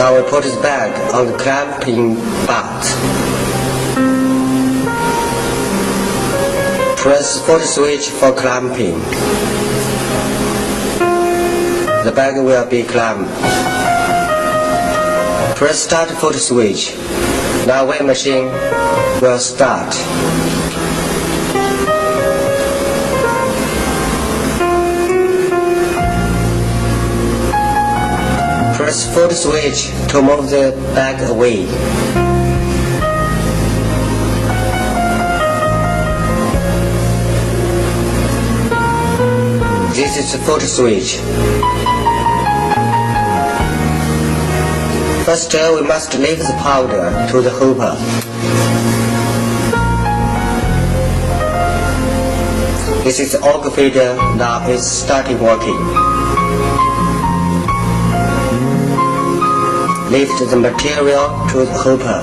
Now we put the bag on the clamping part. Press the switch for clamping. The bag will be clamped. Press start foot switch. Now weighing machine will start. Press foot switch to move the bag away. This is the foot switch. First, we must leave the powder to the hopper. This is the auger feeder. Now it's starting working. Lift the material to the hopper.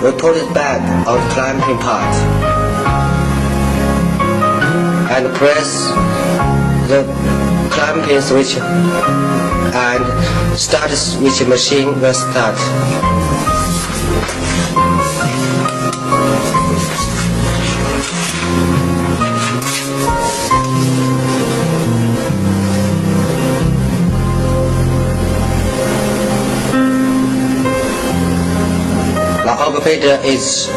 We put it back on the clamping part and press the clamping switch and start switch machine will start. The auger feeder is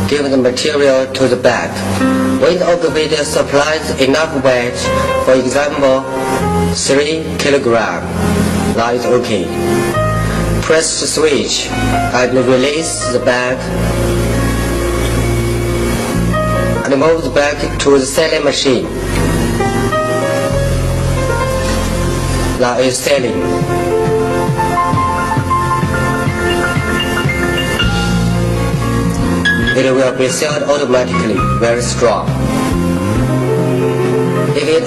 giving the material to the bag. When the auger feeder supplies enough weight, for example 3 kilograms, now it's okay. Press the switch and release the bag and move the bag to the selling machine. Now it's selling. It will be sealed automatically, very strong. If it